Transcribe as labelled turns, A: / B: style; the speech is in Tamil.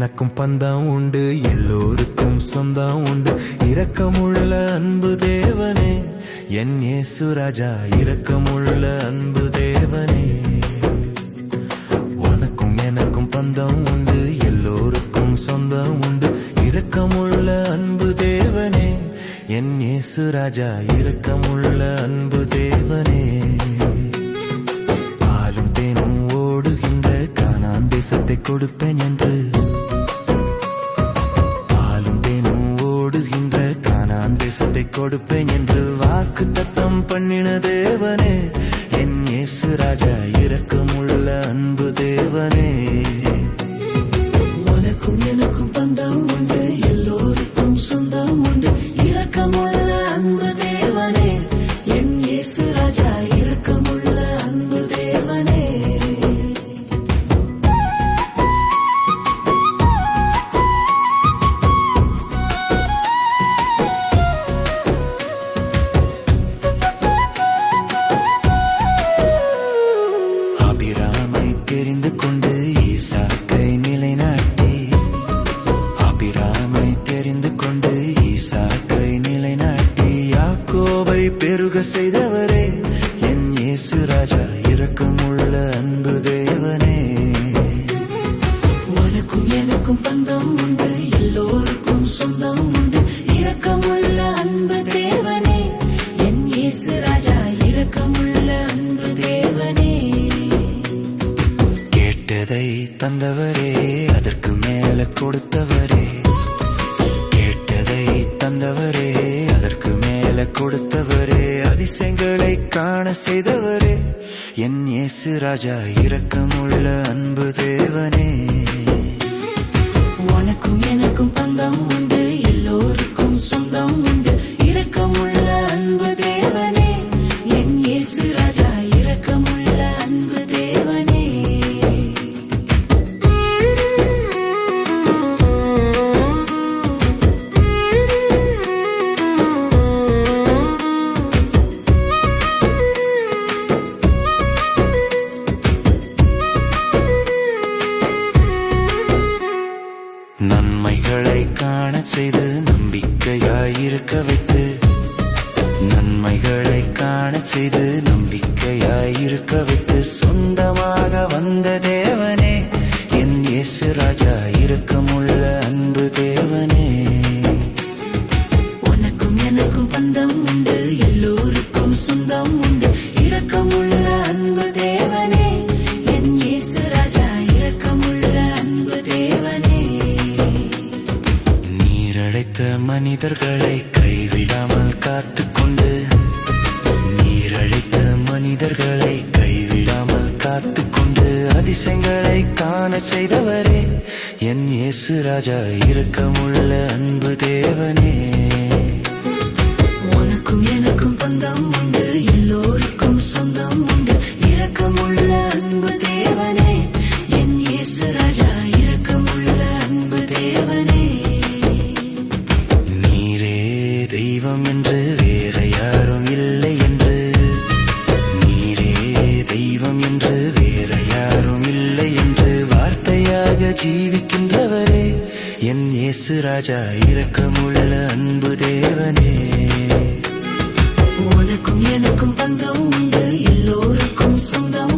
A: எனக்கும் பந்தம் உண்டு, எல்லோருக்கும் சொந்தம் உண்டு. இரக்கமுள்ள அன்பு தேவனே என் இயேசு ராஜா, இரக்கமுள்ள அன்பு தேவனே. உனக்கும் எனக்கும் பந்தம் உண்டு, எல்லோருக்கும் சொந்தம் உண்டு. இரக்கமுள்ள அன்பு தேவனே என் இயேசு ராஜா, இரக்கமுள்ள அன்பு தேவனே. பாலும் தேனும் ஓடுகின்ற கானான் தேசத்தை கொடுப்பேன் என்று, பாலும் தேனும் ஓடுகின்ற கானான் தேசத்தை கொடுப்பேன் என்று வாக்கு தத்தம் பண்ணின தேவனே என் இயேசு ராஜா, இரக்கமுள்ள அன்பு தேவனே. உனக்கும் எனக்கும் பந்தம் உண்டு, எல்லோருக்கும் சொந்தம் உண்டு. இரக்கமுள்ள அன்பு தேவனே என் இயேசு ராஜா, இரக்கமுள்ள அன்பு தேவனே. ஆபிராமை தெரிந்து கொண்டு ஈசாக்கை நிலைநாட்டி, ஆபிராமை தெரிந்து கொண்டு ஈசாக்கை நிலைநாட்டி யாக்கோபை பெருக செய்தவரே என் இயேசு ராஜா, இரக்கமுள்ள அன்பு தேவனே. உனக்கும் எனக்கும் பந்தம் உண்டு, எல்லோருக்கும் சொந்தம் உண்டு. இரக்கமுள்ள அன்பு தேவனே என் இயேசு ராஜா, இரக்கமுள்ள அன்பு தேவனே. கேட்டதை தந்தவரே, அதற்கு மேல கொடுத்தவரே, கேட்டதை தந்தவரே, அதற்கு மேல கொடுத்தவரே, அதிசயங்களை காண செய்தவரே என் இயேசு ராஜா, இரக்கமுள்ள அன்பு தேவனே. உனக்கும் எனக்கும் பந்தம் உண்டு, எல்லோருக்கும் சொந்தம் உண்டு. இரக்கமுள்ள அன்பு தேவனே என் இயேசு ராஜா, இரக்கமுள்ள அன்பு தேவனே. நன்மைகளை காண செய்து நம்பிக்கையாயிருக்க வைத்து, நன்மைகளை காண செய்து நம்பிக்கையாயிருக்க வைத்து சொந்தமாக வந்த தேவனே என் இயேசு ராஜா, இரக்கமுள்ள அன்பு தேவனே. உனக்கும் எனக்கும் பந்தம் உண்டு, எல்லோருக்கும் சொந்தம் உண்டு. இரக்கமுள்ள அன்பு தேவனே என் இயேசு ராஜா, இரக்கமுள்ள அன்பு தேவனே. நீரழைத்த மனிதர்களை கைவிடாமல் காத்துக்கொண்டு, நீரழைத்த மனிதர்களை கைவிடாமல் காத்துக்கொண்டு அதிசயங்களை காண செய்தவரே என் இயேசு ராஜா, இரக்கமுள்ள அன்பு தேவனே. உனக்கும் எனக்கும் பந்தம் உண்டு, எல்லோருக்கும் சொந்தம் உண்டு. இரக்கமுள்ள அன்பு தேவனே என் இயேசு ராஜா, இரக்கமுள்ள அன்பு தேவனே. நீரே தெய்வம் என்று வேற யாரும் இல்லை என்று, நீரே தெய்வம் என்று வேற யாரும் இல்லை என்று வார்த்தையாக ஜீவிக்கின்றவரே என் இயேசு ராஜா, இரக்கமுள்ள அன்பு தேவனே. உனக்கும் எனக்கும் பந்தம் உண்டு, எல்லோருக்கும் சொந்தம்